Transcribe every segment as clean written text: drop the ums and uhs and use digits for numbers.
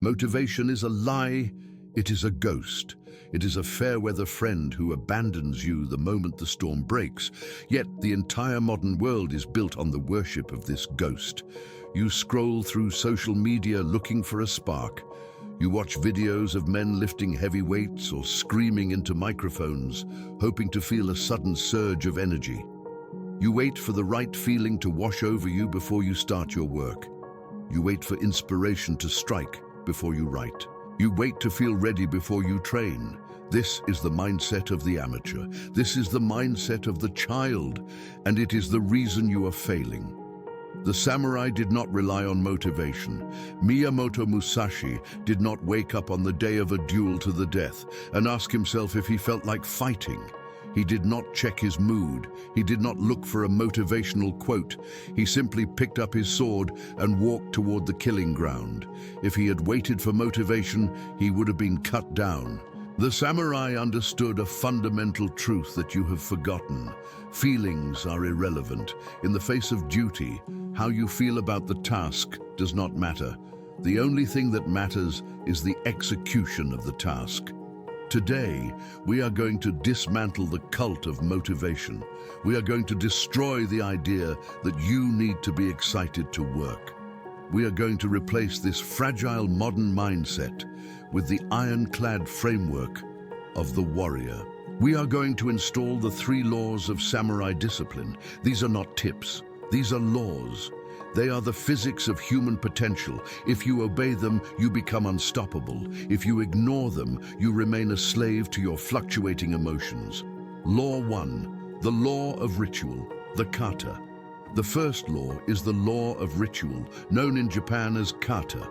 Motivation is a lie, it is a ghost. It is a fair-weather friend who abandons you the moment the storm breaks. Yet the entire modern world is built on the worship of this ghost. You scroll through social media looking for a spark. You watch videos of men lifting heavy weights or screaming into microphones, hoping to feel a sudden surge of energy. You wait for the right feeling to wash over you before you start your work. You wait for inspiration to strike before you write. You wait to feel ready before you train. This is the mindset of the amateur. This is the mindset of the child, and it is the reason you are failing. The samurai did not rely on motivation. Miyamoto Musashi did not wake up on the day of a duel to the death and ask himself if he felt like fighting. He did not check his mood. He did not look for a motivational quote. He simply picked up his sword and walked toward the killing ground. If he had waited for motivation, he would have been cut down. The samurai understood a fundamental truth that you have forgotten. Feelings are irrelevant. In the face of duty, how you feel about the task does not matter. The only thing that matters is the execution of the task. Today, we are going to dismantle the cult of motivation. We are going to destroy the idea that you need to be excited to work. We are going to replace this fragile modern mindset with the ironclad framework of the warrior. We are going to install the 3 laws of samurai discipline. These are not tips, these are laws. They are the physics of human potential. If you obey them, you become unstoppable. If you ignore them, you remain a slave to your fluctuating emotions. Law 1, the law of ritual, the Kata. The first law is the law of ritual, known in Japan as Kata.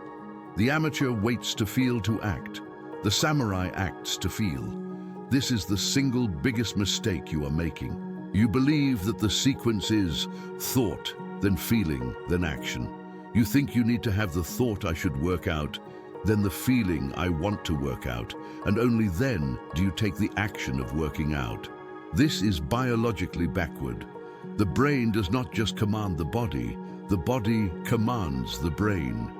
The amateur waits to feel to act. The samurai acts to feel. This is the single biggest mistake you are making. You believe that the sequence is thought, then feeling, then action. You think you need to have the thought I should work out, then the feeling I want to work out, and only then do you take the action of working out. This is biologically backward. The brain does not just command the body commands the brain.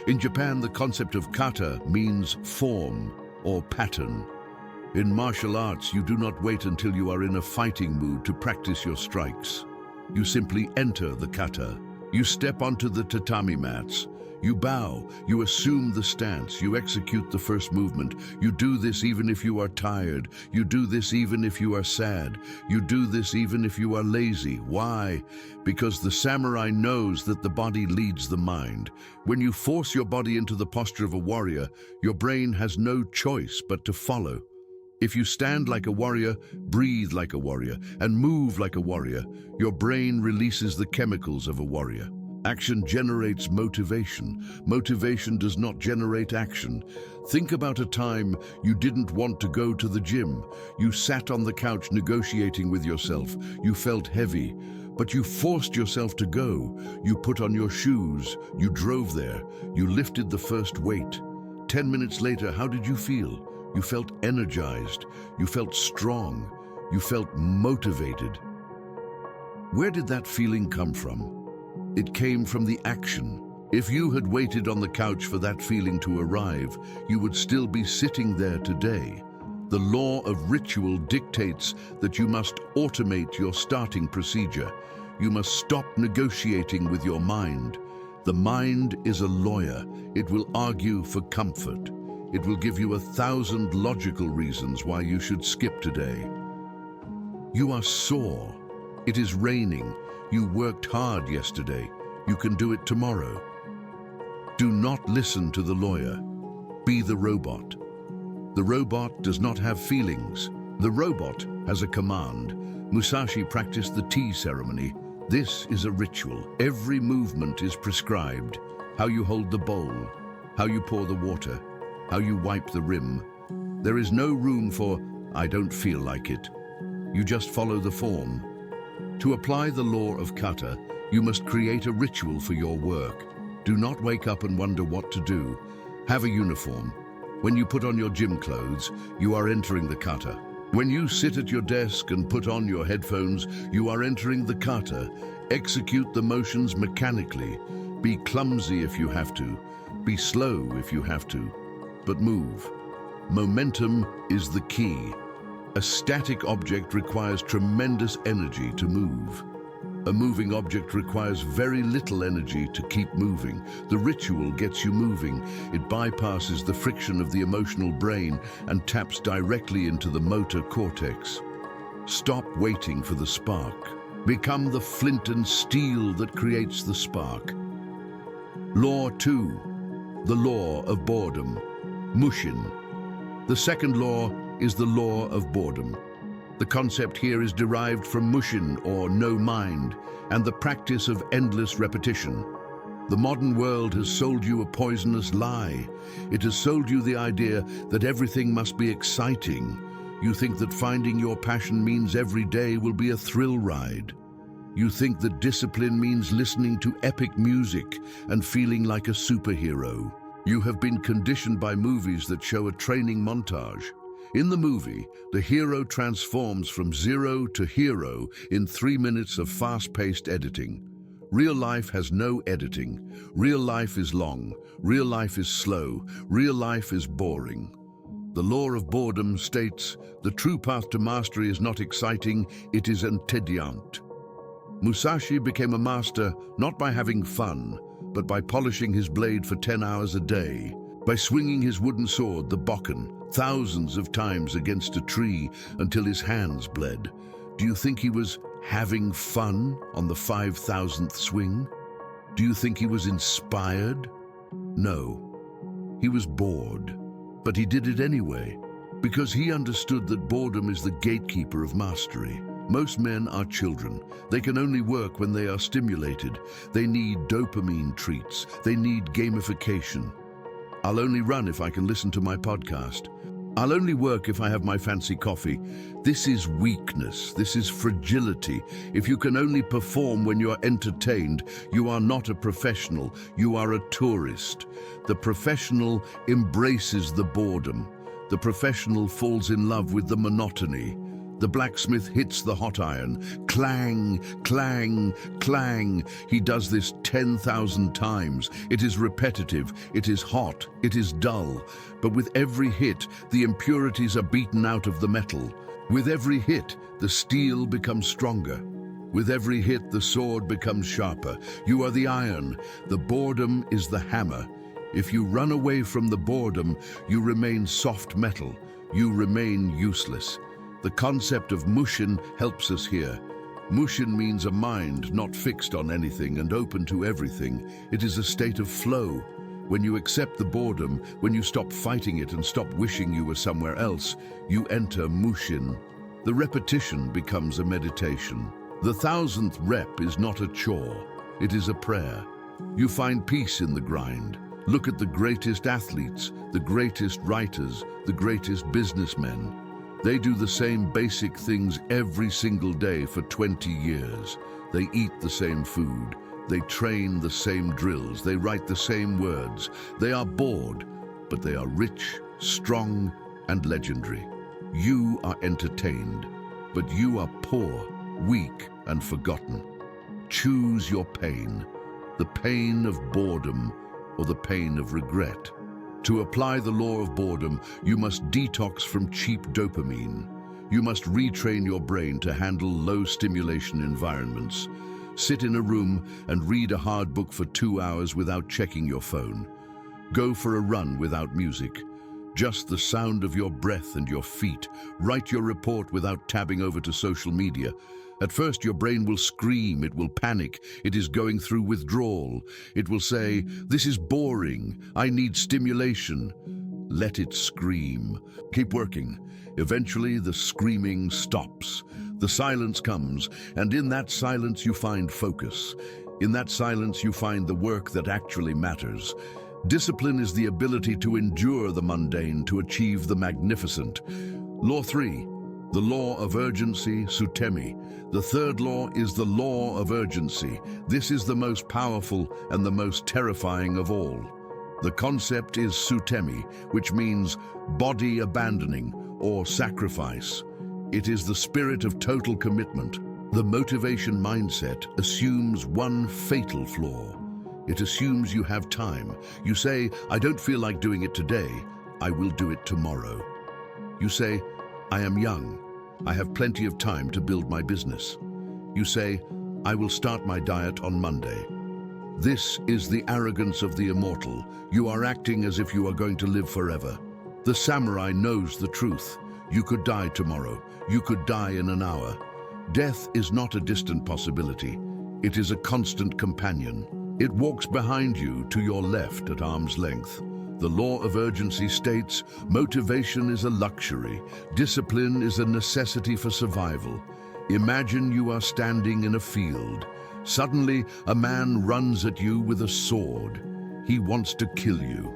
In Japan, the concept of kata means form or pattern. In martial arts, you do not wait until you are in a fighting mood to practice your strikes. You simply enter the kata. You step onto the tatami mats. You bow. You assume the stance. You execute the first movement. You do this even if you are tired. You do this even if you are sad. You do this even if you are lazy. Why? Because the samurai knows that the body leads the mind. When you force your body into the posture of a warrior, your brain has no choice but to follow. If you stand like a warrior, breathe like a warrior, and move like a warrior, your brain releases the chemicals of a warrior. Action generates motivation. Motivation does not generate action. Think about a time you didn't want to go to the gym. You sat on the couch negotiating with yourself. You felt heavy, but you forced yourself to go. You put on your shoes. You drove there. You lifted the first weight. 10 minutes later, how did you feel? You felt energized, you felt strong, you felt motivated. Where did that feeling come from? It came from the action. If you had waited on the couch for that feeling to arrive, you would still be sitting there today. The law of ritual dictates that you must automate your starting procedure. You must stop negotiating with your mind. The mind is a lawyer. It will argue for comfort. It will give you 1,000 logical reasons why you should skip today. You are sore. It is raining. You worked hard yesterday. You can do it tomorrow. Do not listen to the lawyer. Be the robot. The robot does not have feelings. The robot has a command. Musashi practiced the tea ceremony. This is a ritual. Every movement is prescribed. How you hold the bowl, how you pour the water, how you wipe the rim. There is no room for, I don't feel like it. You just follow the form. To apply the law of kata, you must create a ritual for your work. Do not wake up and wonder what to do. Have a uniform. When you put on your gym clothes, you are entering the kata. When you sit at your desk and put on your headphones, you are entering the kata. Execute the motions mechanically. Be clumsy if you have to. Be slow if you have to. But move. Momentum is the key. A static object requires tremendous energy to move. A moving object requires very little energy to keep moving. The ritual gets you moving. It bypasses the friction of the emotional brain and taps directly into the motor cortex. Stop waiting for the spark. Become the flint and steel that creates the spark. Law 2, the law of boredom. Mushin. The second law is the law of boredom. The concept here is derived from Mushin, or no mind, and the practice of endless repetition. The modern world has sold you a poisonous lie. It has sold you the idea that everything must be exciting. You think that finding your passion means every day will be a thrill ride. You think that discipline means listening to epic music and feeling like a superhero. You have been conditioned by movies that show a training montage. In the movie, the hero transforms from zero to hero in 3 minutes of fast-paced editing. Real life has no editing. Real life is long. Real life is slow. Real life is boring. The law of boredom states, the true path to mastery is not exciting, it is entediant. Musashi became a master not by having fun, but by polishing his blade for 10 hours a day, by swinging his wooden sword, the bokken, thousands of times against a tree until his hands bled. Do you think he was having fun on the 5,000th swing? Do you think he was inspired? No. He was bored. But he did it anyway, because he understood that boredom is the gatekeeper of mastery. Most men are children. They can only work when they are stimulated. They need dopamine treats. They need gamification. I'll only run if I can listen to my podcast. I'll only work if I have my fancy coffee. This is weakness. This is fragility. If you can only perform when you're entertained, you are not a professional. You are a tourist. The professional embraces the boredom. The professional falls in love with the monotony. The blacksmith hits the hot iron. Clang, clang, clang. He does this 10,000 times. It is repetitive. It is hot. It is dull. But with every hit, the impurities are beaten out of the metal. With every hit, the steel becomes stronger. With every hit, the sword becomes sharper. You are the iron. The boredom is the hammer. If you run away from the boredom, you remain soft metal. You remain useless. The concept of Mushin helps us here. Mushin means a mind not fixed on anything and open to everything. It is a state of flow. When you accept the boredom, when you stop fighting it and stop wishing you were somewhere else, you enter Mushin. The repetition becomes a meditation. The 1,000th rep is not a chore. It is a prayer. You find peace in the grind. Look at the greatest athletes, the greatest writers, the greatest businessmen. They do the same basic things every single day for 20 years. They eat the same food. They train the same drills. They write the same words. They are bored, but they are rich, strong, and legendary. You are entertained, but you are poor, weak, and forgotten. Choose your pain, the pain of boredom or the pain of regret. To apply the law of boredom, you must detox from cheap dopamine. You must retrain your brain to handle low-stimulation environments. Sit in a room and read a hard book for 2 hours without checking your phone. Go for a run without music. Just the sound of your breath and your feet. Write your report without tabbing over to social media. At first, your brain will scream, it will panic, it is going through withdrawal. It will say, "This is boring, I need stimulation." Let it scream. Keep working. Eventually, the screaming stops. The silence comes, and in that silence you find focus. In that silence you find the work that actually matters. Discipline is the ability to endure the mundane to achieve the magnificent. Law 3. The law of urgency, Sutemi. The third law is the law of urgency. This is the most powerful and the most terrifying of all. The concept is Sutemi, which means body abandoning or sacrifice. It is the spirit of total commitment. The motivation mindset assumes one fatal flaw. It assumes you have time. You say, I don't feel like doing it today. I will do it tomorrow. You say, I am young. I have plenty of time to build my business. You say, I will start my diet on Monday. This is the arrogance of the immortal. You are acting as if you are going to live forever. The samurai knows the truth. You could die tomorrow. You could die in an hour. Death is not a distant possibility. It is a constant companion. It walks behind you to your left at arm's length. The law of urgency states, motivation is a luxury. Discipline is a necessity for survival. Imagine you are standing in a field. Suddenly, a man runs at you with a sword. He wants to kill you.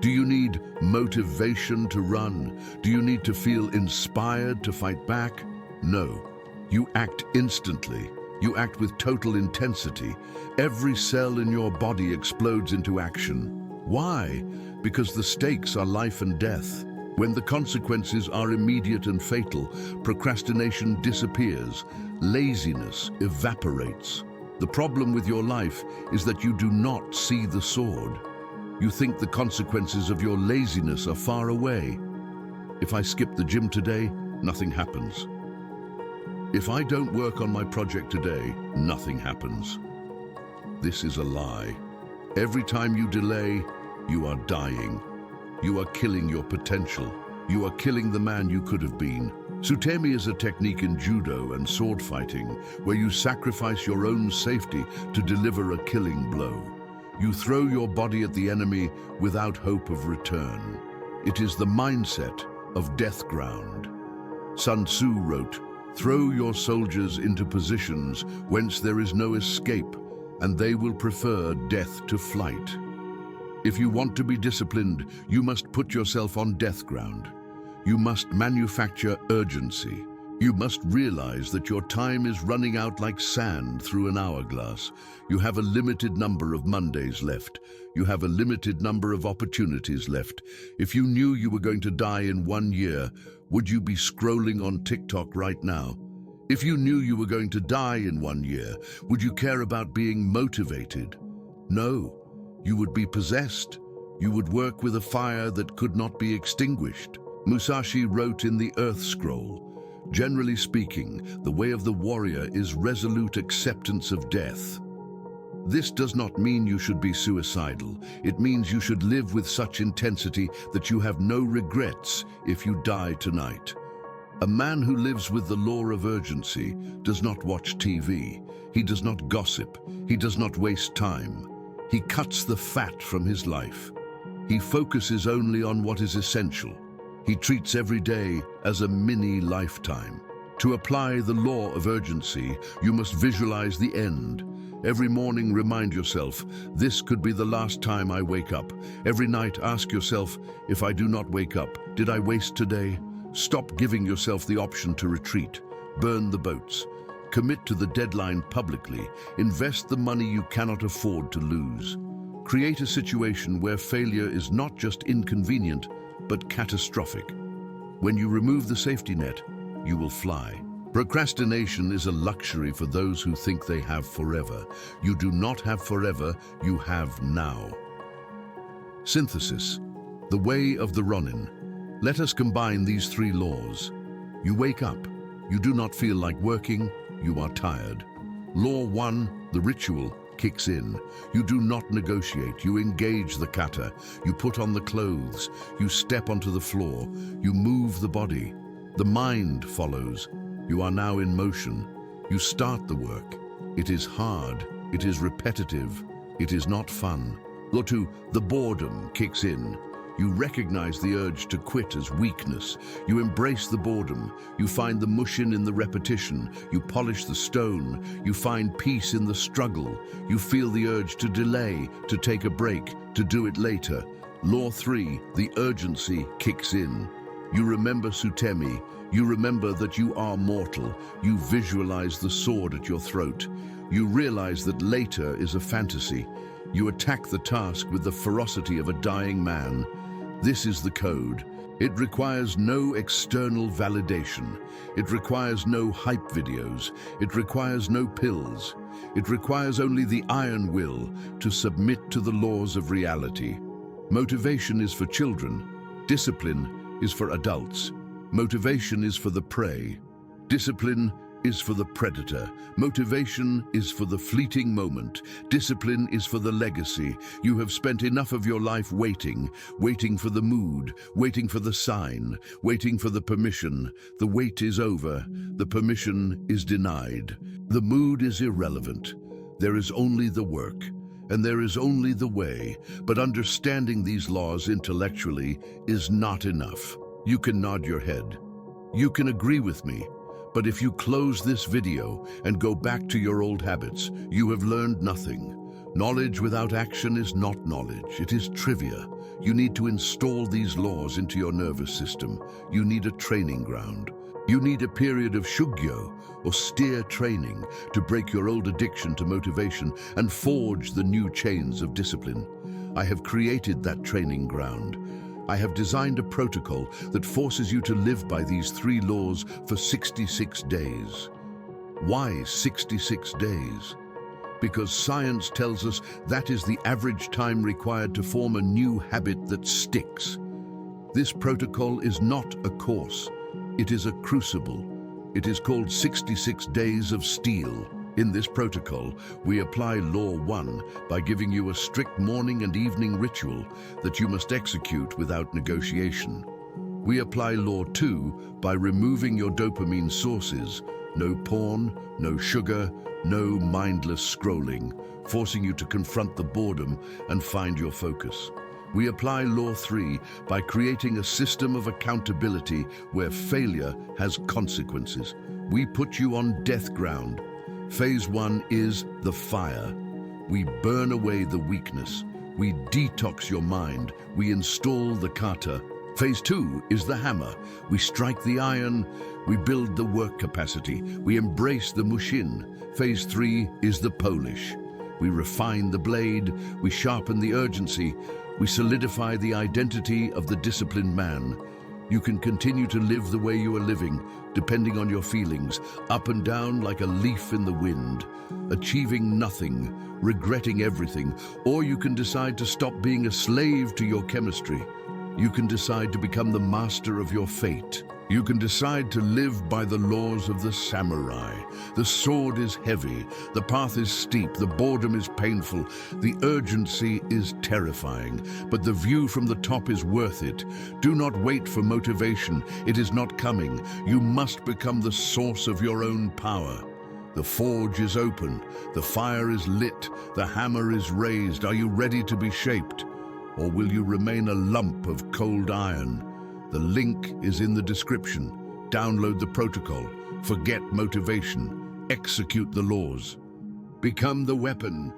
Do you need motivation to run? Do you need to feel inspired to fight back? No. You act instantly. You act with total intensity. Every cell in your body explodes into action. Why? Because the stakes are life and death. When the consequences are immediate and fatal, procrastination disappears. Laziness evaporates. The problem with your life is that you do not see the sword. You think the consequences of your laziness are far away. If I skip the gym today, nothing happens. If I don't work on my project today, nothing happens. This is a lie. Every time you delay, you are dying. You are killing your potential. You are killing the man you could have been. Sutemi is a technique in judo and sword fighting where you sacrifice your own safety to deliver a killing blow. You throw your body at the enemy without hope of return. It is the mindset of death ground. Sun Tzu wrote, "Throw your soldiers into positions whence there is no escape, and they will prefer death to flight." If you want to be disciplined, you must put yourself on death ground. You must manufacture urgency. You must realize that your time is running out like sand through an hourglass. You have a limited number of Mondays left. You have a limited number of opportunities left. If you knew you were going to die in 1 year, would you be scrolling on TikTok right now? If you knew you were going to die in 1 year, would you care about being motivated? No. You would be possessed. You would work with a fire that could not be extinguished. Musashi wrote in the Earth Scroll, "Generally speaking, the way of the warrior is resolute acceptance of death." This does not mean you should be suicidal. It means you should live with such intensity that you have no regrets if you die tonight. A man who lives with the law of urgency does not watch TV. He does not gossip. He does not waste time. He cuts the fat from his life. He focuses only on what is essential. He treats every day as a mini lifetime. To apply the law of urgency, you must visualize the end. Every morning, remind yourself, this could be the last time I wake up. Every night, ask yourself, if I do not wake up, did I waste today? Stop giving yourself the option to retreat. Burn the boats. Commit to the deadline publicly. Invest the money you cannot afford to lose. Create a situation where failure is not just inconvenient, but catastrophic. When you remove the safety net, you will fly. Procrastination is a luxury for those who think they have forever. You do not have forever, you have now. Synthesis, the way of the Ronin. Let us combine these 3 laws. You wake up. You do not feel like working. You are tired. Law 1, the ritual, kicks in. You do not negotiate. You engage the kata. You put on the clothes. You step onto the floor. You move the body. The mind follows. You are now in motion. You start the work. It is hard. It is repetitive. It is not fun. Law 2, the boredom kicks in. You recognize the urge to quit as weakness. You embrace the boredom. You find the Mushin in the repetition. You polish the stone. You find peace in the struggle. You feel the urge to delay, to take a break, to do it later. Law 3, the urgency kicks in. You remember Sutemi. You remember that you are mortal. You visualize the sword at your throat. You realize that later is a fantasy. You attack the task with the ferocity of a dying man. This is the code. It requires no external validation. It requires no hype videos. It requires no pills. It requires only the iron will to submit to the laws of reality. Motivation is for children. Discipline is for adults. Motivation is for the prey. Discipline is for the predator. Motivation is for the fleeting moment. Discipline is for the legacy. You have spent enough of your life waiting for the mood, waiting for the sign, waiting for the permission. The wait is over. The permission is denied. The mood is irrelevant. There is only the work, and there is only the way. But understanding these laws intellectually is not enough. You can nod your head. You can agree with me. But if you close this video and go back to your old habits, you have learned nothing. Knowledge without action is not knowledge. It is trivia. You need to install these laws into your nervous system. You need a training ground. You need a period of shugyo, austere training, to break your old addiction to motivation and forge the new chains of discipline. I have created that training ground. I have designed a protocol that forces you to live by these 3 laws for 66 days. Why 66 days? Because science tells us that is the average time required to form a new habit that sticks. This protocol is not a course. It is a crucible. It is called 66 Days of Steel. In this protocol, we apply Law 1 by giving you a strict morning and evening ritual that you must execute without negotiation. We apply Law 2 by removing your dopamine sources. No porn, no sugar, no mindless scrolling, forcing you to confront the boredom and find your focus. We apply Law 3 by creating a system of accountability where failure has consequences. We put you on death ground. Phase 1 is the fire. We burn away the weakness. We detox your mind. We install the Kata. Phase 2 is the hammer. We strike the iron. We build the work capacity. We embrace the Mushin. Phase 3 is the polish. We refine the blade. We sharpen the urgency. We solidify the identity of the disciplined man. You can continue to live the way you are living, depending on your feelings, up and down like a leaf in the wind, achieving nothing, regretting everything, or you can decide to stop being a slave to your chemistry. You can decide to become the master of your fate. You can decide to live by the laws of the samurai. The sword is heavy, the path is steep, the boredom is painful, the urgency is terrifying, but the view from the top is worth it. Do not wait for motivation. It is not coming. You must become the source of your own power. The forge is open, the fire is lit, the hammer is raised. Are you ready to be shaped? Or will you remain a lump of cold iron? The link is in the description. Download the protocol. Forget motivation. Execute the laws. Become the weapon